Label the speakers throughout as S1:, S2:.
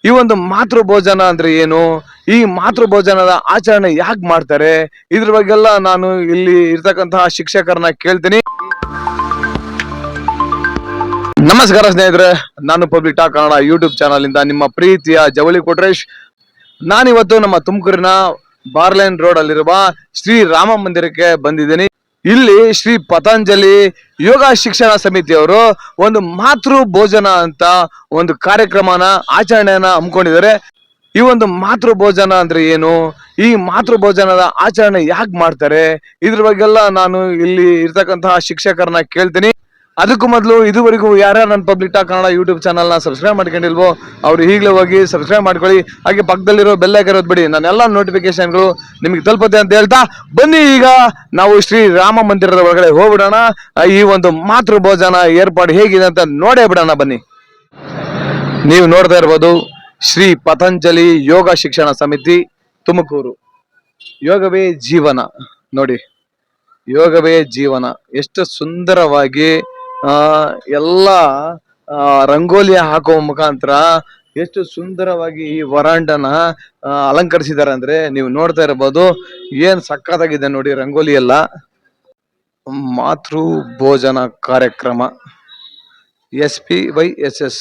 S1: ಈ ಒಂದು ಮಾತೃ ಭೋಜನ ಅಂದ್ರೆ ಏನು, ಈ ಮಾತೃ ಭೋಜನದ ಆಚರಣೆ ಯಾಕೆ ಮಾಡ್ತಾರೆ, ಇದ್ರ ಬಗ್ಗೆಲ್ಲ ನಾನು ಇಲ್ಲಿ ಇರ್ತಕ್ಕಂತಹ ಶಿಕ್ಷಕರನ್ನ ಕೇಳ್ತೀನಿ. ನಮಸ್ಕಾರ ಸ್ನೇಹಿತರೆ, ನಾನು public talk Kannada YouTube channel ಇಂದ ನಿಮ್ಮ ಪ್ರೀತಿಯ ಜವಳಿ ಕೊಟ್ರೇಶ್. ನಾನಿವತ್ತು ನಮ್ಮ ತುಮಕೂರಿನ ಬಾರ್ಲೈನ್ ರೋಡ್ ಅಲ್ಲಿರುವ ಶ್ರೀ ರಾಮ ಮಂದಿರಕ್ಕೆ ಬಂದಿದ್ದೀನಿ. ಇಲ್ಲಿ ಶ್ರೀ ಪತಂಜಲಿ ಯೋಗ ಶಿಕ್ಷಣ ಸಮಿತಿಯವರು ಒಂದು ಮಾತೃ ಭೋಜನ ಅಂತ ಒಂದು ಕಾರ್ಯಕ್ರಮನ ಆಚರಣೆಯನ್ನ ಹಮ್ಮಿಕೊಂಡಿದ್ದಾರೆ. ಈ ಒಂದು ಮಾತೃ ಭೋಜನ ಅಂದ್ರೆ ಏನು, ಈ ಮಾತೃ ಭೋಜನದ ಆಚರಣೆ ಯಾಕೆ ಮಾಡ್ತಾರೆ, ಇದ್ರ ಬಗ್ಗೆಲ್ಲ ನಾನು ಇಲ್ಲಿ ಇರ್ತಕ್ಕಂತಹ ಶಿಕ್ಷಕರನ್ನ ಕೇಳ್ತೀನಿ. ಅದಕ್ಕೂ ಮೊದಲು ಇದುವರೆಗೂ ಯಾರ್ಯಾರು ನನ್ನ ಪಬ್ಲಿಕ್ ಟಾಕ್ ಕನ್ನಡ ಯೂಟ್ಯೂಬ್ ಚಾನಲ್ನ ಸಬ್ಸ್ಕ್ರೈಬ್ ಮಾಡ್ಕೊಂಡಿಲ್ವೋ ಅವ್ರು ಈಗಲೇ ಹೋಗಿ ಸಬ್ಸ್ಕ್ರೈಬ್ ಮಾಡ್ಕೊಳ್ಳಿ. ಹಾಗೆ ಪಕ್ಕದಲ್ಲಿರೋ ಬೆಲ್ ಐಕಾನ್ ಒತ್ಬಿಡಿ, ನನ್ನ ಎಲ್ಲ ನೋಟಿಫಿಕೇಶನ್ಗಳು ನಿಮಗೆ ತಲುಪುತ್ತೆ ಅಂತ ಹೇಳ್ತಾ ಬನ್ನಿ ಈಗ ನಾವು ಶ್ರೀ ರಾಮ ಮಂದಿರದ ಒಳಗಡೆ ಹೋಗ್ಬಿಡೋಣ. ಈ ಒಂದು ಮಾತೃ ಭೋಜನ ಏರ್ಪಾಡು ಹೇಗಿದೆ ಅಂತ ನೋಡೇ ಬಿಡೋಣ ಬನ್ನಿ. ನೀವು ನೋಡ್ತಾ ಇರ್ಬೋದು ಶ್ರೀ ಪತಂಜಲಿ ಯೋಗ ಶಿಕ್ಷಣ ಸಮಿತಿ ತುಮಕೂರು. ಯೋಗವೇ ಜೀವನ ನೋಡಿ, ಯೋಗವೇ ಜೀವನ. ಎಷ್ಟು ಸುಂದರವಾಗಿ ಎಲ್ಲ ರಂಗೋಲಿ ಹಾಕುವ ಮುಖಾಂತರ ಎಷ್ಟು ಸುಂದರವಾಗಿ ಈ ವರಾಂಡನ ಅಲಂಕರಿಸಿದ್ದಾರೆ ಅಂದ್ರೆ ನೀವು ನೋಡ್ತಾ ಇರಬಹುದು. ಏನ್ ಸಕ್ಕತ್ತಾಗಿದೆ ನೋಡಿ ರಂಗೋಲಿ ಎಲ್ಲ. ಮಾತೃ ಭೋಜನ ಕಾರ್ಯಕ್ರಮ SPYSS.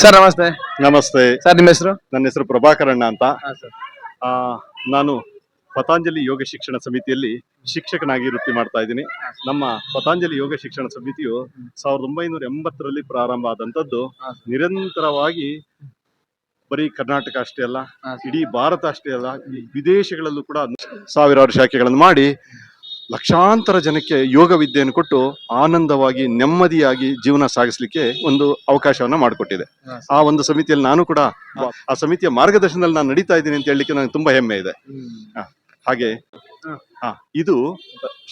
S1: ಸರ್ ನಮಸ್ತೆ.
S2: ನಮಸ್ತೆ
S1: ಸರ್, ನಿಮ್ಮ ಹೆಸರು?
S2: ನನ್ನ ಹೆಸರು ಪ್ರಭಾಕರಣ್ಣ ಅಂತ. ನಾನು ಪತಂಜಲಿ ಯೋಗ ಶಿಕ್ಷಣ ಸಮಿತಿಯಲ್ಲಿ ಶಿಕ್ಷಕನಾಗಿ ವೃತ್ತಿ ಮಾಡ್ತಾ ಇದ್ದೀನಿ. ನಮ್ಮ ಪತಂಜಲಿ ಯೋಗ ಶಿಕ್ಷಣ ಸಮಿತಿಯು 1980ರಲ್ಲಿ ಪ್ರಾರಂಭ ಆದಂತದ್ದು. ನಿರಂತರವಾಗಿ ಬರೀ ಕರ್ನಾಟಕ ಅಷ್ಟೇ ಅಲ್ಲ, ಇಡೀ ಭಾರತ ಅಷ್ಟೇ ಅಲ್ಲ, ವಿದೇಶಗಳಲ್ಲೂ ಕೂಡ ಸಾವಿರಾರು ಶಾಖೆಗಳನ್ನು ಮಾಡಿ ಲಕ್ಷಾಂತರ ಜನಕ್ಕೆ ಯೋಗ ವಿದ್ಯೆಯನ್ನು ಕೊಟ್ಟು ಆನಂದವಾಗಿ ನೆಮ್ಮದಿಯಾಗಿ ಜೀವನ ಸಾಗಿಸ್ಲಿಕ್ಕೆ ಒಂದು ಅವಕಾಶವನ್ನ ಮಾಡಿಕೊಟ್ಟಿದೆ. ಆ ಒಂದು ಸಮಿತಿಯಲ್ಲಿ ನಾನು ಕೂಡ ಆ ಸಮಿತಿಯ ಮಾರ್ಗದರ್ಶನದಲ್ಲಿ ನಾನು ನಡೀತಾ ಇದ್ದೀನಿ ಅಂತ ಹೇಳಲಿಕ್ಕೆ ನನಗೆ ತುಂಬಾ ಹೆಮ್ಮೆ ಇದೆ. ಹಾಗೆ ಇದು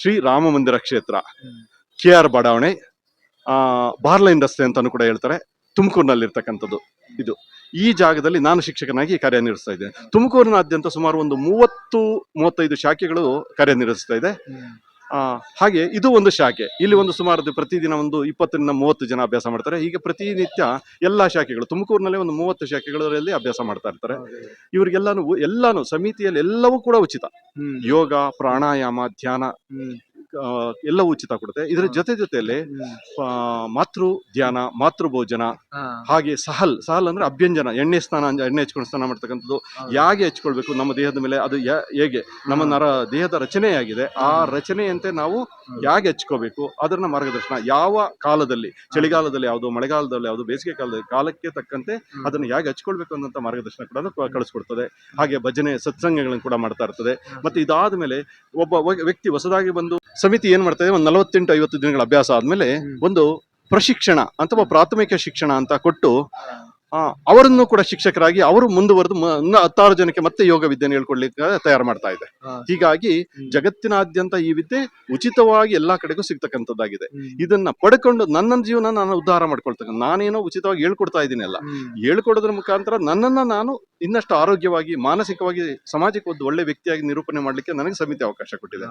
S2: ಶ್ರೀ ರಾಮ ಮಂದಿರ ಕ್ಷೇತ್ರ, KR ಬಡಾವಣೆ, ಬಾರ್ಲೈನ್ ರಸ್ತೆ ಅಂತಾನು ಕೂಡ ಹೇಳ್ತಾರೆ, ತುಮಕೂರಿನಲ್ಲಿ ಇರ್ತಕ್ಕಂಥದ್ದು. ಇದು ಈ ಜಾಗದಲ್ಲಿ ನಾನು ಶಿಕ್ಷಕನಾಗಿ ಕಾರ್ಯನಿರ್ವಹಿಸ್ತಾ ಇದ್ದೇನೆ. ತುಮಕೂರಿನಾದ್ಯಂತ ಸುಮಾರು ಒಂದು 30-35 ಶಾಖೆಗಳು ಕಾರ್ಯನಿರ್ವಹಿಸ್ತಾ ಇದೆ. ಹಾಗೆ ಇದು ಒಂದು ಶಾಖೆ. ಇಲ್ಲಿ ಒಂದು ಸುಮಾರು ಪ್ರತಿದಿನ ಒಂದು 20-30 ಜನ ಅಭ್ಯಾಸ ಮಾಡ್ತಾರೆ. ಹೀಗೆ ಪ್ರತಿನಿತ್ಯ ಎಲ್ಲಾ ಶಾಖೆಗಳು ತುಮಕೂರಿನಲ್ಲಿ ಒಂದು 30 ಶಾಖೆಗಳಲ್ಲಿ ಅಭ್ಯಾಸ ಮಾಡ್ತಾ ಇರ್ತಾರೆ. ಇವರಿಗೆಲ್ಲಾನು ಸಮಿತಿಯಲ್ಲಿ ಎಲ್ಲವೂ ಕೂಡ ಉಚಿತ. ಯೋಗ, ಪ್ರಾಣಾಯಾಮ, ಧ್ಯಾನ ಎಲ್ಲವೂ ಉಚಿತ ಕೊಡುತ್ತೆ. ಇದರ ಜೊತೆಯಲ್ಲಿ ಮಾತೃ ಧ್ಯಾನ, ಮಾತೃ ಭೋಜನ, ಹಾಗೆ ಸಹಲ್ ಅಂದ್ರೆ ಅಭ್ಯಂಜನ, ಎಣ್ಣೆ ಹಚ್ಕೊಂಡು ಸ್ನಾನ ಮಾಡ್ತಕ್ಕಂಥದ್ದು. ಹೇಗೆ ಹಚ್ಕೊಳ್ಬೇಕು ನಮ್ಮ ದೇಹದ ಮೇಲೆ, ಅದು ಹೇಗೆ ನಮ್ಮ ದೇಹದ ರಚನೆಯಾಗಿದೆ, ಆ ರಚನೆಯಂತೆ ನಾವು ಹೇಗೆ ಹಚ್ಕೋಬೇಕು ಅದನ್ನ ಮಾರ್ಗದರ್ಶನ. ಯಾವ ಕಾಲದಲ್ಲಿ, ಚಳಿಗಾಲದಲ್ಲಿ ಯಾವುದು, ಮಳೆಗಾಲದಲ್ಲಿ ಯಾವುದು, ಬೇಸಿಗೆ ಕಾಲದಲ್ಲಿ ಕಾಲಕ್ಕೆ ತಕ್ಕಂತೆ ಅದನ್ನು ಹೇಗೆ ಹಚ್ಕೊಳ್ಬೇಕು ಅನ್ನೋಂಥ ಮಾರ್ಗದರ್ಶನ ಕೂಡ ಕಳಿಸ್ಕೊಡ್ತದೆ. ಹಾಗೆ ಭಜನೆ ಸತ್ಸಂಗಗಳನ್ನು ಕೂಡ ಮಾಡ್ತಾ ಇರ್ತದೆ. ಮತ್ತೆ ಇದಾದ ಮೇಲೆ ಒಬ್ಬ ವ್ಯಕ್ತಿ ಹೊಸದಾಗಿ ಬಂದು ಸಮಿತಿ ಏನ್ ಮಾಡ್ತಾ ಇದೆ, ಒಂದು 48-50 ದಿನಗಳ ಅಭ್ಯಾಸ ಆದ್ಮೇಲೆ ಒಂದು ಪ್ರಶಿಕ್ಷಣ ಅಥವಾ ಪ್ರಾಥಮಿಕ ಶಿಕ್ಷಣ ಅಂತ ಕೊಟ್ಟು ಅವರನ್ನು ಕೂಡ ಶಿಕ್ಷಕರಾಗಿ ಅವರು ಮುಂದುವರೆದು 16 ಜನಕ್ಕೆ ಮತ್ತೆ ಯೋಗ ವಿದ್ಯೆಯನ್ನು ಹೇಳ್ಕೊಡ್ಲಿಕ್ಕೆ ತಯಾರು ಮಾಡ್ತಾ ಇದೆ. ಹೀಗಾಗಿ ಜಗತ್ತಿನಾದ್ಯಂತ ಈ ವಿದ್ಯೆ ಉಚಿತವಾಗಿ ಎಲ್ಲಾ ಕಡೆಗೂ ಸಿಗ್ತಕ್ಕಂಥದ್ದಾಗಿದೆ. ಇದನ್ನ ಪಡ್ಕೊಂಡು ನನ್ನ ಜೀವನ ನಾನು ಉದ್ಧಾರ ಮಾಡ್ಕೊಳ್ತಕ್ಕ, ನಾನೇನೋ ಉಚಿತವಾಗಿ ಹೇಳ್ಕೊಡ್ತಾ ಇದ್ದೀನಿ ಅಲ್ಲ, ಹೇಳ್ಕೊಡೋದ್ರ ಮುಖಾಂತರ ನನ್ನನ್ನ ನಾನು ಇನ್ನಷ್ಟು ಆರೋಗ್ಯವಾಗಿ, ಮಾನಸಿಕವಾಗಿ, ಸಮಾಜಕ್ಕೆ ಒಂದು ಒಳ್ಳೆ ವ್ಯಕ್ತಿಯಾಗಿ ನಿರೂಪಣೆ ಮಾಡ್ಲಿಕ್ಕೆ ನನಗೆ ಸಮಿತಿ ಅವಕಾಶ ಕೊಟ್ಟಿದೆ.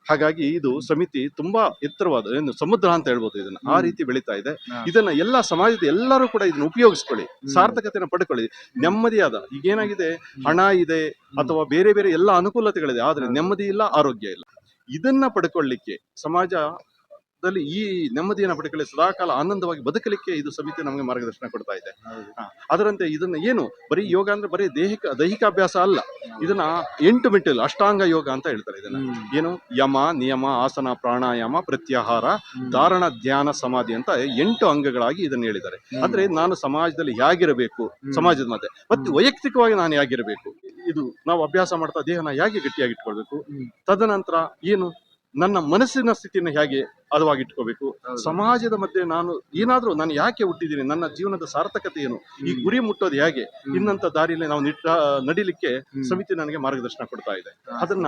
S2: ಹಾಗಾಗಿ ಇದು ಸಮಿತಿ ತುಂಬಾ ಎತ್ತರವಾದ, ಏನು ಸಮುದ್ರ ಅಂತ ಹೇಳ್ಬೋದು, ಇದನ್ನ ಆ ರೀತಿ ಬೆಳೀತಾ ಇದೆ. ಇದನ್ನ ಎಲ್ಲಾ ಸಮಾಜದ ಎಲ್ಲರೂ ಕೂಡ ಇದನ್ನ ಉಪಯೋಗಿಸ್ಕೊಳ್ಳಿ, ಸಾರ್ಥಕತೆನ ಪಡ್ಕೊಳ್ಳಿ. ನೆಮ್ಮದಿಯಾದ, ಈಗೇನಾಗಿದೆ, ಹಣ ಇದೆ ಅಥವಾ ಬೇರೆ ಬೇರೆ ಎಲ್ಲ ಅನುಕೂಲತೆಗಳಿದೆ, ಆದ್ರೆ ನೆಮ್ಮದಿ ಇಲ್ಲ, ಆರೋಗ್ಯ ಇಲ್ಲ. ಇದನ್ನ ಪಡ್ಕೊಳ್ಳಿಕ್ಕೆ, ಸಮಾಜದಲ್ಲಿ ಈ ನೆಮ್ಮದಿಯನ್ನು ಪಡ್ಕೊಳ್ಳಿ, ಸದಾಕಾಲ ಆನಂದವಾಗಿ ಬದುಕಲಿಕ್ಕೆ ಇದು ಸಮಿತಿ ನಮಗೆ ಮಾರ್ಗದರ್ಶನ ಕೊಡ್ತಾ ಇದೆ. ಅದರಂತೆ ಇದನ್ನ ಏನು ಬರೀ ಯೋಗ ಅಂದ್ರೆ ಬರೀ ದೈಹಿಕ ಅಭ್ಯಾಸ ಅಲ್ಲ, ಇದನ್ನ 8 ಮೆಟ್ಟಿಲು ಅಷ್ಟಾಂಗ ಯೋಗ ಅಂತ ಹೇಳ್ತಾರೆ. ಇದನ್ನ ಏನು ಯಮ, ನಿಯಮ, ಆಸನ, ಪ್ರಾಣಾಯಾಮ, ಪ್ರತ್ಯಾಹಾರ, ಧಾರಣ, ಧ್ಯಾನ, ಸಮಾಧಿ ಅಂತ 8 ಅಂಗಗಳಾಗಿ ಇದನ್ನ ಹೇಳಿದ್ದಾರೆ. ಅಂದ್ರೆ ನಾನು ಸಮಾಜದಲ್ಲಿ ಹೇಗಿರಬೇಕು, ಸಮಾಜದ ಮಧ್ಯೆ, ಮತ್ತೆ ವೈಯಕ್ತಿಕವಾಗಿ ನಾನು ಹೇಗಿರಬೇಕು, ಇದು ನಾವು ಅಭ್ಯಾಸ ಮಾಡ್ತಾ ದೇಹನ ಹೇಗೆ ಗಟ್ಟಿಯಾಗಿ ಇಟ್ಕೊಳ್ಬೇಕು, ತದನಂತರ ಏನು ನನ್ನ ಮನಸ್ಸಿನ ಸ್ಥಿತಿಯನ್ನು ಹೇಗೆ ಹದವಾಗಿಟ್ಕೋಬೇಕು, ಸಮಾಜದ ಮಧ್ಯೆ ನಾನು ಯಾಕೆ ಹುಟ್ಟಿದ್ದೀನಿ, ನನ್ನ ಜೀವನದ ಸಾರ್ಥಕತೆ ಏನು, ಈ ಗುರಿ ಮುಟ್ಟೋದು ಹೇಗೆ, ಇನ್ನಂತ ದಾರಿಯಲ್ಲಿ ನಾವು ನಡಿಲಿಕ್ಕೆ ಸಮಿತಿ ನನಗೆ ಮಾರ್ಗದರ್ಶನ ಕೊಡ್ತಾ ಇದೆ. ಅದನ್ನ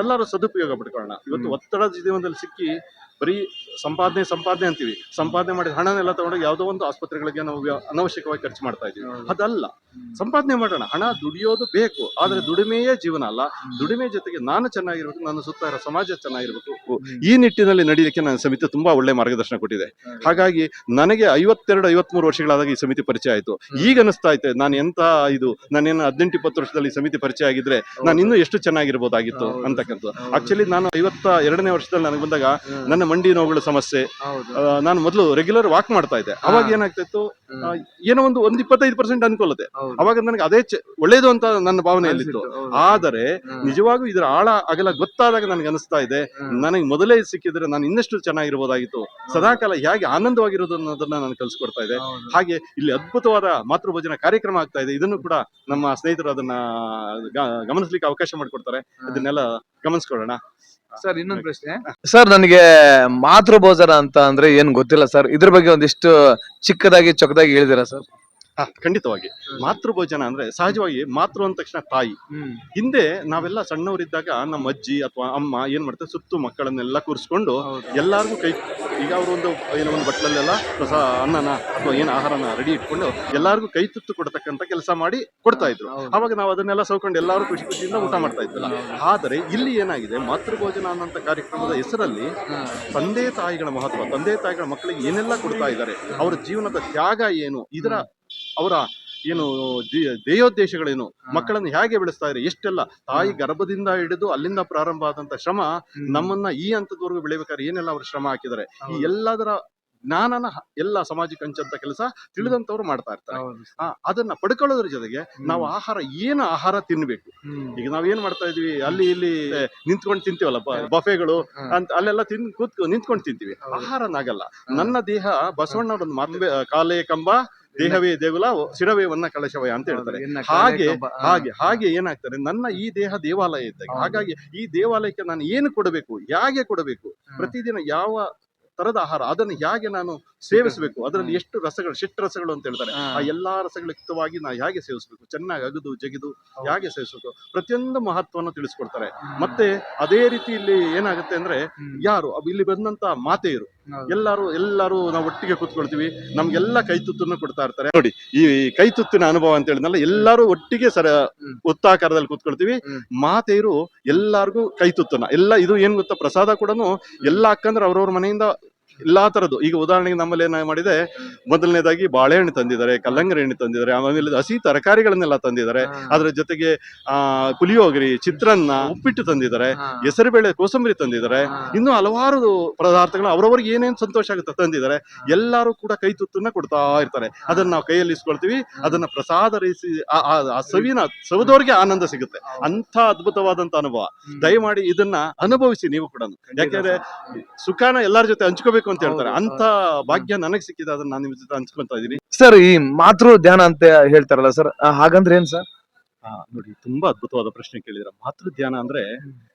S2: ಎಲ್ಲರೂ ಸದುಪಯೋಗ ಪಡ್ಕೊಳ್ಳೋಣ. ಇವತ್ತು ಒತ್ತಡದ ಜೀವನದಲ್ಲಿ ಸಿಕ್ಕಿ ಬರೀ ಸಂಪಾದನೆ ಅಂತೀವಿ, ಸಂಪಾದನೆ ಮಾಡಿದ ಹಣನೆಲ್ಲ ತಗೊಂಡೋಗಿ ಯಾವುದೋ ಒಂದು ಆಸ್ಪತ್ರೆಗಳಿಗೆ ನಾವು ಅನವಶ್ಯಕವಾಗಿ ಖರ್ಚು ಮಾಡ್ತಾ ಇದೀವಿ. ಅದಲ್ಲ, ಸಂಪಾದನೆ ಮಾಡೋಣ, ಹಣ ದುಡಿಯೋದು ಬೇಕು, ಆದ್ರೆ ದುಡಿಮೆಯೇ ಜೀವನ ಅಲ್ಲ. ದುಡಿಮೆ ಜೊತೆಗೆ ನಾನು ಚೆನ್ನಾಗಿರ್ಬೇಕು, ನನ್ನ ಸುತ್ತ ಇರೋ ಸಮಾಜ ಚೆನ್ನಾಗಿರ್ಬೇಕು, ಮಾಡಬೇಕು. ಈ ನಿಟ್ಟಿನಲ್ಲಿ ನಡೀಲಿಕ್ಕೆ ನನ್ನ ಸಮಿತಿ ತುಂಬಾ ಒಳ್ಳೆ ಮಾರ್ಗದರ್ಶನ ಕೊಟ್ಟಿದೆ. ಹಾಗಾಗಿ ನನಗೆ 52-53 ವರ್ಷಗಳಾದಾಗ ಈ ಸಮಿತಿ ಪರಿಚಯ ಆಯ್ತು. ಈಗ ಅನಿಸ್ತಾ ಐತೆ ನಾನು ಎಂತ ಇದು ನಾನೇನು 18-20 ವರ್ಷದಲ್ಲಿ ಈ ಸಮಿತಿ ಪರಿಚಯ ಆಗಿದ್ರೆ ನಾನು ಇನ್ನೂ ಎಷ್ಟು ಚೆನ್ನಾಗಿರ್ಬೋದಾಗಿತ್ತು ಅಂತಕ್ಕಂಥದ್ದು. ಆಕ್ಚುಲಿ ನಾನು 52ನೇ ವರ್ಷದಲ್ಲಿ ನನಗೆ ಬಂದಾಗ ನನ್ನ ಮಂಡಿ ನೋವುಗಳ ಸಮಸ್ಯೆ, ನಾನು ಮೊದಲು ರೆಗ್ಯುಲರ್ ವಾಕ್ ಮಾಡ್ತಾ ಇದ್ದೆ. ಅವಾಗ ಏನಾಗ್ತಾ ಇತ್ತು, ಏನೋ ಒಂದು 25% ಅನುಕೂಲತೆ, ಅವಾಗ ನನಗೆ ಅದೇ ಒಳ್ಳೇದು ಅಂತ ನನ್ನ ಭಾವನೆಯಲ್ಲಿತ್ತು. ಆದರೆ ನಿಜವಾಗೂ ಇದರ ಆಳ ಅಗಲ ಗೊತ್ತಾದಾಗ ನನಗೆ ಅನಿಸ್ತಾ ಇದೆ, ನನಗೆ ಮೊದಲೇ ಸಿಕ್ಕಿದ್ರೆ ನಾನು ಇನ್ನಷ್ಟು ಚೆನ್ನಾಗಿರ್ಬೋದಾಗಿತ್ತು. ಸದಾಕಾಲ ಹೇಗೆ ಆನಂದವಾಗಿರೋದು ಅನ್ನೋದನ್ನ ನಾನು ಕಲಿಸ್ಕೊಡ್ತಾ ಇದೆ. ಹಾಗೆ ಇಲ್ಲಿ ಅದ್ಭುತವಾದ ಮಾತೃಭೋಜನ ಕಾರ್ಯಕ್ರಮ ಆಗ್ತಾ ಇದೆ. ಇದನ್ನು ಕೂಡ ನಮ್ಮ ಸ್ನೇಹಿತರು ಅದನ್ನ ಗಮನಿಸ್ಲಿಕ್ಕೆ ಅವಕಾಶ ಮಾಡಿಕೊಡ್ತಾರೆ. ಅದನ್ನೆಲ್ಲ ಗಮನಿಸ್ಕೊಳ್ಳೋಣ.
S1: ಸರ್, ಇನ್ನೊಂದು ಪ್ರಶ್ನೆ ಸರ್, ನನಗೆ ಮಾತೃಭೋಜನ ಅಂತ ಅಂದ್ರೆ ಏನ್ ಗೊತ್ತಿಲ್ಲ ಸರ್. ಇದ್ರ ಬಗ್ಗೆ ಒಂದಿಷ್ಟು ಚಿಕ್ಕದಾಗಿ ಚೊಕ್ಕದಾಗಿ ಹೇಳಿದಿರಾ ಸರ್?
S2: ಖಂಡಿತವಾಗಿ. ಮಾತೃಭೋಜನ ಅಂದ್ರೆ ಸಹಜವಾಗಿ ಮಾತೃ ಅಂದ ತಕ್ಷಣ ತಾಯಿ. ಹಿಂದೆ ನಾವೆಲ್ಲ ಸಣ್ಣವರಿದ್ದಾಗ ನಮ್ಮ ಅಜ್ಜಿ ಅಥವಾ ಅಮ್ಮ ಏನ್ ಮಾಡ್ತಾರೆ, ಸುತ್ತು ಮಕ್ಕಳನ್ನೆಲ್ಲ ಕೂರಿಸ್ಕೊಂಡು ಎಲ್ಲಾರ್ಗು ಕೈ, ಈಗ ಅವರು ಒಂದು ಬಟ್ಲಲ್ಲೆಲ್ಲ ಅನ್ನನ ಅಥವಾ ಏನು ಆಹಾರನ ರೆಡಿ ಇಟ್ಕೊಂಡು ಎಲ್ಲಾರ್ಗು ಕೈ ತುತ್ತು ಕೊಡ್ತಕ್ಕಂತ ಕೆಲಸ ಮಾಡಿ ಕೊಡ್ತಾ ಇದ್ರು. ಅವಾಗ ನಾವು ಅದನ್ನೆಲ್ಲ ಸೌಕೊಂಡು ಎಲ್ಲರೂ ಖುಷಿ ಖುಷಿಯಿಂದ ಊಟ ಮಾಡ್ತಾ ಇದ್ವಲ್ಲ. ಆದರೆ ಇಲ್ಲಿ ಏನಾಗಿದೆ, ಮಾತೃಭೋಜನ ಅನ್ನೋಂಥ ಕಾರ್ಯಕ್ರಮದ ಹೆಸರಲ್ಲಿ ತಂದೆ ತಾಯಿಗಳ ಮಹತ್ವ, ತಂದೆ ತಾಯಿಗಳ ಮಕ್ಕಳಿಗೆ ಏನೆಲ್ಲ ಕೊಡ್ತಾ ಇದ್ದಾರೆ, ಅವರ ಜೀವನದ ತ್ಯಾಗ ಏನು, ಇದರ ಅವರ ಏನು ಧ್ಯೇಯೋದ್ದೇಶಗಳೇನು, ಮಕ್ಕಳನ್ನು ಹೇಗೆ ಬೆಳೆಸ್ತಾ ಇದ್ದಾರೆ, ಎಷ್ಟೆಲ್ಲ ತಾಯಿ ಗರ್ಭದಿಂದ ಹಿಡಿದು ಅಲ್ಲಿಂದ ಪ್ರಾರಂಭ ಆದಂತ ಶ್ರಮ ನಮ್ಮನ್ನ ಈ ಹಂತದವರೆಗೂ ಬೆಳಿಬೇಕಾದ್ರೆ ಏನೆಲ್ಲ ಅವರು ಶ್ರಮ ಹಾಕಿದ್ದಾರೆ, ಈ ಎಲ್ಲದರ ಜ್ಞಾನನ ಎಲ್ಲ ಸಮಾಜಕ್ಕೆ ಹಂಚಂತ ಕೆಲಸ ತಿಳಿದಂತವ್ರು ಮಾಡ್ತಾ ಇರ್ತಾರೆ. ಅದನ್ನ ಪಡ್ಕೊಳ್ಳೋದ್ರ ಜೊತೆಗೆ ನಾವು ಏನು ಆಹಾರ ತಿನ್ಬೇಕು. ಈಗ ನಾವೇನ್ ಮಾಡ್ತಾ ಇದೀವಿ, ಅಲ್ಲಿ ಇಲ್ಲಿ ನಿಂತ್ಕೊಂಡು ತಿಂತೀವಲ್ಲ ಬಫೆಗಳು ಅಂತ, ಅಲ್ಲೆಲ್ಲ ನಿಂತ್ಕೊಂಡು ತಿಂತೀವಿ. ಆಹಾರನಾಗಲ್ಲ. ನನ್ನ ದೇಹ ಬಸವಣ್ಣವ್ರ ಒಂದು ಮಾತು, ಕಾಲೇ ಕಂಬ ದೇಹವೇ ದೇಗುಲ ಶಿರವೇ ವನ್ನ ಕಳಶವಯ ಅಂತ ಹೇಳ್ತಾರೆ. ಹಾಗೆ ಏನಾಗ್ತಾರೆ, ನನ್ನ ಈ ದೇಹ ದೇವಾಲಯ ಇದ್ದಾಗ, ಹಾಗಾಗಿ ಈ ದೇವಾಲಯಕ್ಕೆ ನಾನು ಏನು ಕೊಡಬೇಕು, ಹೇಗೆ ಕೊಡಬೇಕು, ಪ್ರತಿದಿನ ಯಾವ ತರದ ಆಹಾರ, ಅದನ್ನು ಹೇಗೆ ನಾನು ಸೇವಿಸಬೇಕು, ಅದರಲ್ಲಿ ಎಷ್ಟು ರಸಗಳು, ರಸಗಳು ಅಂತ ಹೇಳ್ತಾರೆ, ಆ ಎಲ್ಲಾ ರಸಗಳುಕ್ತವಾಗಿ ನಾವು ಹೇಗೆ ಸೇವಿಸಬೇಕು, ಚೆನ್ನಾಗಿ ಅಗದು ಜಗಿದು ಹೇಗೆ ಸೇವಿಸಬೇಕು, ಪ್ರತಿಯೊಂದು ಮಹತ್ವವನ್ನು ತಿಳಿಸ್ಕೊಡ್ತಾರೆ. ಮತ್ತೆ ಅದೇ ರೀತಿ ಇಲ್ಲಿ ಏನಾಗುತ್ತೆ ಅಂದ್ರೆ, ಯಾರು ಇಲ್ಲಿ ಬಂದಂತ ಮಾತೆಯರು ಎಲ್ಲಾರು ನಾವು ಒಟ್ಟಿಗೆ ಕೂತ್ಕೊಳ್ತೀವಿ, ನಮ್ಗೆಲ್ಲ ಕೈ ತುತ್ತನ್ನು ಕೊಡ್ತಾ ಇರ್ತಾರೆ. ನೋಡಿ, ಈ ಕೈ ತುತ್ತಿನ ಅನುಭವ ಅಂತ ಹೇಳಿದ್ನಲ್ಲ, ಎಲ್ಲಾರು ಒಟ್ಟಿಗೆ ಒತ್ತಾಕಾರದಲ್ಲಿ ಕೂತ್ಕೊಳ್ತೀವಿ. ಮಾತೆಯರು ಎಲ್ಲಾರ್ಗು ಕೈ ತುತ್ತನ್ನ ಎಲ್ಲ, ಇದು ಏನ್ ಗೊತ್ತಾ, ಪ್ರಸಾದ ಕೂಡ ಎಲ್ಲ ಅಕ್ಕಂದ್ರೆ ಅವ್ರವ್ರ ಮನೆಯಿಂದ ಎಲ್ಲಾ ತರದ್ದು. ಈಗ ಉದಾಹರಣೆಗೆ ನಮ್ಮಲ್ಲಿ ಏನ ಮಾಡಿದೆ, ಮೊದಲನೇದಾಗಿ ಬಾಳೆಹಣ್ಣು ತಂದಿದ್ದಾರೆ, ಕಲ್ಲಂಗಡಿ ಹಣ್ಣು ತಂದಿದ್ದಾರೆ, ಆಮೇಲೆ ಹಸಿ ತರಕಾರಿಗಳನ್ನೆಲ್ಲ ತಂದಿದ್ದಾರೆ. ಅದ್ರ ಜೊತೆಗೆ ಪುಳಿಯೋಗರೆ, ಚಿತ್ರಾನ್ನ, ಉಪ್ಪಿಟ್ಟು ತಂದಿದ್ದಾರೆ, ಹೆಸರುಬೇಳೆ, ಕೋಸಂಬರಿ ತಂದಿದ್ದಾರೆ, ಇನ್ನು ಹಲವಾರು ಪದಾರ್ಥಗಳು ಅವ್ರವ್ರಿಗೆ ಏನೇನ್ ಸಂತೋಷ ಆಗುತ್ತೆ ತಂದಿದ್ದಾರೆ. ಎಲ್ಲಾರು ಕೂಡ ಕೈ ತುತ್ತನ್ನ ಕೊಡ್ತಾ ಇರ್ತಾರೆ. ಅದನ್ನ ನಾವು ಕೈಯಲ್ಲಿ ಇಸ್ಕೊಳ್ತೀವಿ. ಅದನ್ನ ಪ್ರಸಾದ ರೀಸಿ ಆ ಸವಿನ ಸವಿದವ್ರಿಗೆ ಆನಂದ ಸಿಗುತ್ತೆ. ಅಂತ ಅದ್ಭುತವಾದಂತ ಅನುಭವ. ದಯಮಾಡಿ ಇದನ್ನ ಅನುಭವಿಸಿ ನೀವು ಕೂಡ. ಯಾಕೆಂದ್ರೆ ಸುಖಾನ ಎಲ್ಲಾರ ಜೊತೆ ಹಂಚ್ಕೋಬೇಕು ಅಂತ ಹೇಳ್ತಾರೆ. ಅಂತ ಭಾಗ್ಯ ನನಗೆ ಸಿಕ್ಕಿದೆ, ಅದನ್ನ ನಾನು ನಿಮ್ ಜೊತೆ ಹಂಚ್ಕೊಂತ ಇದೀನಿ.
S1: ಸರ್, ಈ ಮಾತೃ ಧ್ಯಾನ ಅಂತ ಹೇಳ್ತಾರಲ್ಲ ಸರ್, ಹಾಗಂದ್ರೆ ಏನ್ ಸರ್?
S2: ನೋಡಿ, ತುಂಬಾ ಅದ್ಭುತವಾದ ಪ್ರಶ್ನೆ ಕೇಳಿದ್ರ. ಮಾತೃ ಧ್ಯಾನ ಅಂದ್ರೆ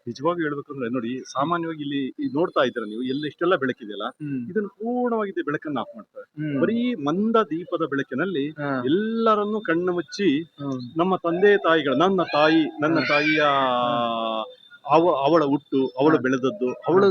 S2: ನಿಜವಾಗಿ ಹೇಳ್ಬೇಕು ಅಂದ್ರೆ, ನೋಡಿ, ಸಾಮಾನ್ಯವಾಗಿ ಇಲ್ಲಿ ನೋಡ್ತಾ ಇದ್ದೀರಾ ನೀವು, ಇಷ್ಟೆಲ್ಲ ಬೆಳಕಿದೆಯಲ್ಲ, ಇದನ್ನು ಪೂರ್ಣವಾಗಿ ಬೆಳಕನ್ನು ಆಫ್ ಮಾಡ್ತಾರೆ. ಬರೀ ಮಂದ ದೀಪದ ಬೆಳಕಿನಲ್ಲಿ ಎಲ್ಲರನ್ನು ಕಣ್ಣು ಮುಚ್ಚಿ ನಮ್ಮ ತಂದೆ ತಾಯಿಗಳ, ನನ್ನ ತಾಯಿಯ ಅವಳ ಹುಟ್ಟು, ಅವಳು ಬೆಳೆದದ್ದು, ಅವಳ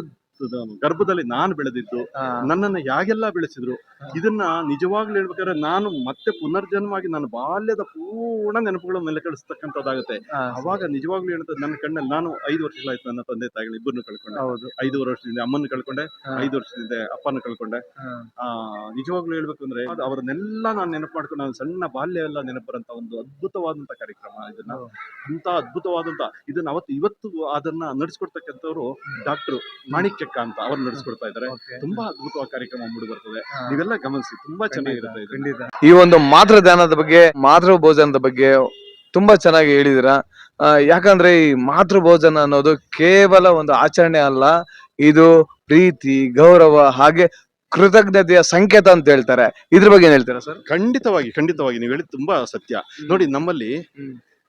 S2: ಗರ್ಭದಲ್ಲಿ ನಾನು ಬೆಳೆದಿದ್ದು, ನನ್ನನ್ನು ಹೇಗೆಲ್ಲ ಬೆಳೆಸಿದ್ರು, ಇದನ್ನ ನಿಜವಾಗ್ಲೂ ಹೇಳ್ಬೇಕಾದ್ರೆ ನಾನು ಮತ್ತೆ ಪುನರ್ಜನ್ಮವಾಗಿ ನನ್ನ ಬಾಲ್ಯದ ಪೂರ್ಣ ನೆನಪುಗಳ ಮೇಲೆ ಕಳಿಸ್ತಕ್ಕಂಥದ್ದಾಗುತ್ತೆ. ಅವಾಗ ನಿಜವಾಗ್ಲೂ ಹೇಳ್ತದೆ, ನನ್ನ ಕಣ್ಣಲ್ಲಿ ನಾನು 5 ವರ್ಷಗಳಾಯ್ತು ನನ್ನ ತಂದೆ ತಾಯಿಗಳು ಇಬ್ಬರನ್ನು ಕಳ್ಕೊಂಡೆ. 5 ವರ್ಷದಿಂದ ಅಮ್ಮನ ಕಳ್ಕೊಂಡೆ, 5 ವರ್ಷದಿಂದ ಅಪ್ಪನ ಕಳ್ಕೊಂಡೆ. ನಿಜವಾಗ್ಲೂ ಹೇಳ್ಬೇಕು ಅಂದ್ರೆ ಅವರನ್ನೆಲ್ಲ ನಾನು ನೆನಪು ಮಾಡ್ಕೊಂಡು ನಾನು ಸಣ್ಣ ಬಾಲ್ಯ ಎಲ್ಲ ನೆನಪರಂತ ಒಂದು ಅದ್ಭುತವಾದಂತ ಕಾರ್ಯಕ್ರಮ. ಇದನ್ನ ಅಂತ ಅದ್ಭುತವಾದಂತ ಇದನ್ನ ಇವತ್ತು ಅದನ್ನ ನಡೆಸ್ಕೊಡ್ತಕ್ಕಂಥವ್ರು ಡಾಕ್ಟರ್ ಮಾಣಿಕ್ಯ ಅಂತ ಅವ್ರು ನಡೆಸ್ಕೊಡ್ತಾ ಇದ್ದಾರೆ. ತುಂಬಾ ಅದ್ಭುತವಾದ ಕಾರ್ಯಕ್ರಮ ಮೂಡಿ ಬರ್ತದೆ. ನೀವೆಲ್ಲ ಗಮನಿಸಿ, ತುಂಬಾ ಚೆನ್ನಾಗಿರುತ್ತೆ.
S1: ಈ ಒಂದು ಮಾತೃ ಧ್ಯಾನದ ಬಗ್ಗೆ, ಮಾತೃ ಭೋಜನದ ಬಗ್ಗೆ ತುಂಬಾ ಚೆನ್ನಾಗಿ ಹೇಳಿದಿರ. ಯಾಕಂದ್ರೆ ಈ ಮಾತೃ ಭೋಜನ ಅನ್ನೋದು ಕೇವಲ ಒಂದು ಆಚರಣೆ ಅಲ್ಲ, ಇದು ಪ್ರೀತಿ, ಗೌರವ ಹಾಗೆ ಕೃತಜ್ಞತೆಯ ಸಂಕೇತ ಅಂತ ಹೇಳ್ತಾರೆ. ಇದ್ರ ಬಗ್ಗೆ ಏನ್ ಹೇಳ್ತೀರಾ ಸರ್?
S2: ಖಂಡಿತವಾಗಿ ನೀವು ಹೇಳಿದ್ ತುಂಬಾ ಸತ್ಯ. ನೋಡಿ, ನಮ್ಮಲ್ಲಿ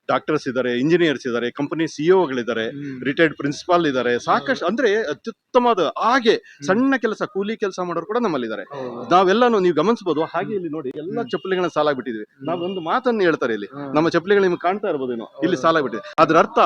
S2: ಡಾಕ್ಟರ್ಸ್ ಇದ್ದಾರೆ, ಇಂಜಿನಿಯರ್ಸ್ ಇದ್ದಾರೆ, ಕಂಪನಿ ಸಿಇಒಗಳಿದ್ದಾರೆ, ರಿಟೈರ್ಡ್ ಪ್ರಿನ್ಸಿಪಾಲ್ ಇದ್ದಾರೆ, ಸಾಕಷ್ಟು ಅಂದ್ರೆ ಅತ್ಯುತ್ತಮವಾದ ಹಾಗೆ ಸಣ್ಣ ಕೆಲಸ, ಕೂಲಿ ಕೆಲಸ ಮಾಡೋರು ಕೂಡ ನಮ್ಮಲ್ಲಿದ್ದಾರೆ. ನಾವೆಲ್ಲಾನು ನೀವು ಗಮನಿಸಬಹುದು. ಹಾಗೆ ಇಲ್ಲಿ ನೋಡಿ, ಎಲ್ಲ ಚಪ್ಪಲಿಗಳನ್ನ ಸಾಲಾಗ್ಬಿಟ್ಟಿದ್ವಿ. ನಾವು ಒಂದು ಮಾತನ್ನು ಹೇಳ್ತಾರೆ ಇಲ್ಲಿ, ನಮ್ಮ ಚಪ್ಪಲಿಗಳು ನಿಮ್ಗೆ ಕಾಣ್ತಾ ಇರ್ಬೋದೇನೋ, ಇಲ್ಲಿ ಸಾಲಾಗ್ಬಿಟ್ಟಿದೆ. ಅದ್ರ ಅರ್ಥ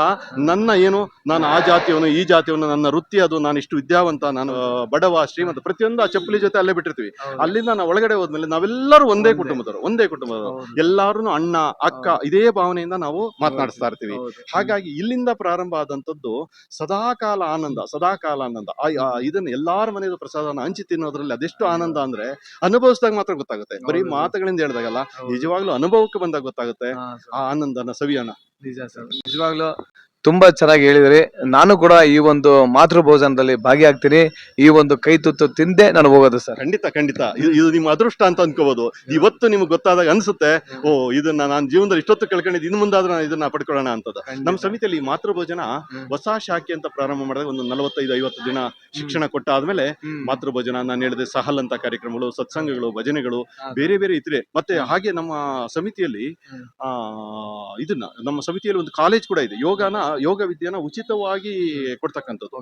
S2: ನಾನು ಆ ಜಾತಿಯವನು, ಈ ಜಾತಿಯವನು, ನನ್ನ ವೃತ್ತಿ ಅದು, ನಾನು ಇಷ್ಟು ವಿದ್ಯಾವಂತ, ನಾನು ಬಡವ, ಶ್ರೀಮಂತ, ಪ್ರತಿಯೊಂದು ಆ ಚಪ್ಪಲಿ ಜೊತೆ ಅಲ್ಲೇ ಬಿಟ್ಟಿರ್ತೀವಿ. ಅಲ್ಲಿಂದ ನಾವು ಒಳಗಡೆ ಹೋದ್ಮೇಲೆ ನಾವೆಲ್ಲರೂ ಒಂದೇ ಕುಟುಂಬದವರು. ಎಲ್ಲಾರು ಅಣ್ಣ ಅಕ್ಕ ಇದೇ ಭಾವನೆಯಿಂದ ನಾವು ಮಾತನಾಡಿಸ್ತಾ ಇರ್ತೀವಿ. ಹಾಗಾಗಿ ಇಲ್ಲಿಂದ ಪ್ರಾರಂಭ ಆದಂತದ್ದು ಸದಾಕಾಲ ಆನಂದ. ಇದನ್ನ ಎಲ್ಲಾರ ಮನೆಯದು ಪ್ರಸಾದನ ಹಂಚಿ ತಿನ್ನೋದ್ರಲ್ಲಿ ಅದೆಷ್ಟು ಆನಂದ ಅಂದ್ರೆ ಅನುಭವಿಸಿದಾಗ ಮಾತ್ರ ಗೊತ್ತಾಗುತ್ತೆ. ಬರೀ ಮಾತುಗಳಿಂದ ಹೇಳ್ದಾಗಲ್ಲ, ನಿಜವಾಗ್ಲೂ ಅನುಭವಕ್ಕೆ ಬಂದಾಗ ಗೊತ್ತಾಗುತ್ತೆ ಆ ಆನಂದನ ಸವಿಯೋಣ.
S1: ನಿಜ ಸರ್, ನಿಜವಾಗ್ಲೂ ತುಂಬಾ ಚೆನ್ನಾಗಿ ಹೇಳಿದ್ರಿ. ನಾನು ಕೂಡ ಈ ಒಂದು ಮಾತೃ ಭೋಜನದಲ್ಲಿ ಭಾಗಿಯಾಗ್ತೀನಿ. ಈ ಒಂದು ಕೈ ತುತ್ತು ತಿಂದೆ ನಾನು ಹೋಗೋದು ಸರ್.
S2: ಖಂಡಿತ ಇದು ನಿಮ್ಮ ಅದೃಷ್ಟ ಅಂತ ಅನ್ಕೋಬಹುದು. ಇವತ್ತು ನಿಮ್ಗೆ ಗೊತ್ತಾದಾಗ ಅನ್ಸುತ್ತೆ, ಓ ಇದನ್ನ ನಾನು ಜೀವನದಲ್ಲಿ ಇಷ್ಟೊತ್ತು ಕಳ್ಕೊಂಡಿದ್ದು, ಇನ್ನು ಮುಂದಾದ್ರೂ ನಾನು ಇದನ್ನ ಪಡ್ಕೊಳ್ಳೋಣ ಅಂತದ. ನಮ್ಮ ಸಮಿತಿಯಲ್ಲಿ ಮಾತೃ ಭೋಜನ ಹೊಸ ಶಾಖೆ ಅಂತ ಪ್ರಾರಂಭ ಮಾಡಿದಾಗ ಒಂದು 45-50 ದಿನ ಶಿಕ್ಷಣ ಕೊಟ್ಟಾದ್ಮೇಲೆ ಮಾತೃ ಭೋಜನ, ನಾನು ಹೇಳಿದೆ ಸಹಲ್ ಅಂತ ಕಾರ್ಯಕ್ರಮಗಳು, ಸತ್ಸಂಗಗಳು, ಭಜನೆಗಳು, ಬೇರೆ ಬೇರೆ ಇದ್ರೆ. ಮತ್ತೆ ಹಾಗೆ ನಮ್ಮ ಸಮಿತಿಯಲ್ಲಿ ನಮ್ಮ ಸಮಿತಿಯಲ್ಲಿ ಒಂದು ಕಾಲೇಜ್ ಕೂಡ ಇದೆ. ಯೋಗ ವಿದ್ಯೆನ ಉಚಿತವಾಗಿ ಕೊಡ್ತಕ್ಕಂಥದ್ದು,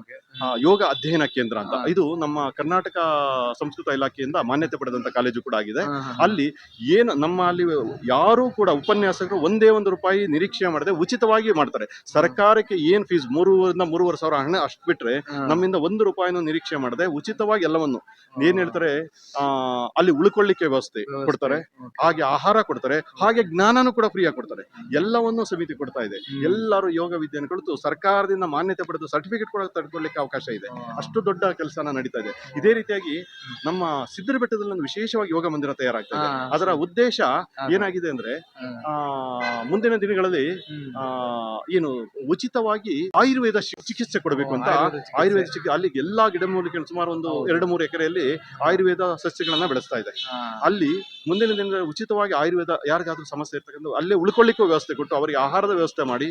S2: ಯೋಗ ಅಧ್ಯಯನ ಕೇಂದ್ರ ಅಂತ. ಇದು ನಮ್ಮ ಕರ್ನಾಟಕ ಸಂಸ್ಕೃತ ಇಲಾಖೆಯಿಂದ ಮಾನ್ಯತೆ ಪಡೆದಂತ ಕಾಲೇಜು ಕೂಡ ಆಗಿದೆ. ಅಲ್ಲಿ ಅಲ್ಲಿ ಯಾರು ಕೂಡ ಉಪನ್ಯಾಸಕರು ಒಂದೇ ₹1 ನಿರೀಕ್ಷೆ ಮಾಡದೆ ಉಚಿತವಾಗಿ ಮಾಡ್ತಾರೆ. ಸರ್ಕಾರಕ್ಕೆ ಏನ್ ಫೀಸ್ 3,000-3,500 ಹಣ ಅಷ್ಟು ಬಿಟ್ರೆ, ನಮ್ಮಿಂದ ₹1 ನಿರೀಕ್ಷೆ ಮಾಡದೆ ಉಚಿತವಾಗಿ ಎಲ್ಲವನ್ನು ಏನ್ ಹೇಳ್ತಾರೆ, ಅಲ್ಲಿ ಉಳ್ಕೊಳ್ಳಿಕ್ಕೆ ವ್ಯವಸ್ಥೆ ಕೊಡ್ತಾರೆ, ಹಾಗೆ ಆಹಾರ ಕೊಡ್ತಾರೆ, ಹಾಗೆ ಜ್ಞಾನನೂ ಕೂಡ ಫ್ರೀಯಾಗಿ ಕೊಡ್ತಾರೆ. ಎಲ್ಲವನ್ನೂ ಸಮಿತಿ ಕೊಡ್ತಾ ಇದೆ. ಎಲ್ಲರೂ ಯೋಗ ವಿದ್ಯೆಯನ್ನು ಕಲಿತು ಸರ್ಕಾರದಿಂದ ಮಾನ್ಯತೆ ಪಡೆದು ಸರ್ಟಿಫಿಕೇಟ್ ಕೂಡ ತಡ್ಕೊಳ್ಳಿಕ್ಕೆ ಅವಕಾಶ ಇದೆ. ಅಷ್ಟು ದೊಡ್ಡ ಕೆಲಸನ ನಡೀತಾ ಇದೆ. ಇದೇ ರೀತಿಯಾಗಿ ನಮ್ಮ ಸಿದ್ದರ ಬೆಟ್ಟದಲ್ಲಿ ಒಂದು ವಿಶೇಷವಾಗಿ ಯೋಗ ಮಂದಿರ ತಯಾರಾಗ್ತದೆ. ಅದರ ಉದ್ದೇಶ ಏನಾಗಿದೆ ಅಂದ್ರೆ, ಮುಂದಿನ ದಿನಗಳಲ್ಲಿ ಏನು ಉಚಿತವಾಗಿ ಆಯುರ್ವೇದ ಚಿಕಿತ್ಸೆ ಕೊಡಬೇಕು ಅಂತ. ಆಯುರ್ವೇದ ಚಿಕಿತ್ಸೆ ಅಲ್ಲಿ ಎಲ್ಲಾ ಗಿಡಮೂಲಿಕೆ ಸುಮಾರು ಒಂದು 2-3 ಎಕರೆಯಲ್ಲಿ ಆಯುರ್ವೇದ ಸಸ್ಯಗಳನ್ನ ಬೆಳೆಸ್ತಾ ಇದೆ. ಅಲ್ಲಿ ಮುಂದಿನ ದಿನಗಳಲ್ಲಿ ಉಚಿತವಾಗಿ ಆಯುರ್ವೇದ ಯಾರಿಗಾದ್ರೂ ಸಮಸ್ಯೆ ಇರ್ತಕ್ಕಂಥ ಅಲ್ಲೇ ಉಳ್ಕೊಳ್ಳಿಕ್ಕೂ ವ್ಯವಸ್ಥೆ ಕೊಟ್ಟು ಅವರಿಗೆ ಆಹಾರದ ವ್ಯವಸ್ಥೆ ಮಾಡಿ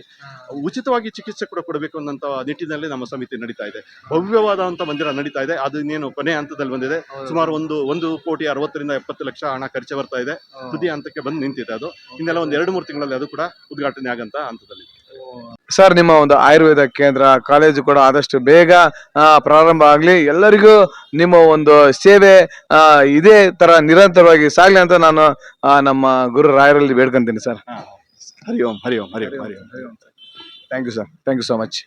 S2: ಉಚಿತವಾಗಿ ಚಿಕಿತ್ಸೆ ಕೂಡ ಕೊಡಬೇಕು ಅನ್ನೋಂತ ನಿಟ್ಟಿನಲ್ಲಿ ನಮ್ಮ ಸಮಿತಿ ನಡೀತಾ ಇದೆ. ಭವ್ಯವಾದಂತ ಮಂದಿರ ನಡೀತಾ ಇದೆ. ಅದು ಇನ್ನೇನು ಕೊನೆ ಹಂತದಲ್ಲಿ ಬಂದಿದೆ. ಸುಮಾರು 1,60,70,000 ಹಣ ಖರ್ಚು ಬರ್ತಾ ಇದೆ. ತುದಿ ಹಂತಕ್ಕೆ ಬಂದು ನಿಂತಿದೆ. ಅದು ಇನ್ನೆಲ್ಲ ಒಂದು 2-3 ತಿಂಗಳಲ್ಲಿ ಅದು ಕೂಡ ಉದ್ಘಾಟನೆ ಆಗಂತ ಹಂತದಲ್ಲಿ.
S1: ಸರ್, ನಿಮ್ಮ ಒಂದು ಆಯುರ್ವೇದ ಕೇಂದ್ರ ಕಾಲೇಜು ಕೂಡ ಆದಷ್ಟು ಬೇಗ ಪ್ರಾರಂಭ ಆಗ್ಲಿ. ಎಲ್ಲರಿಗೂ ನಿಮ್ಮ ಒಂದು ಸೇವೆ ಇದೇ ತರ ನಿರಂತರವಾಗಿ ಸಾಗ್ಲಿ ಅಂತ ನಾನು ನಮ್ಮ ಗುರು ರಾಯರಲ್ಲಿ ಬೇಡ್ಕೊಂತೀನಿ sir.
S2: Hari Om.
S1: Thank you sir, thank you so much.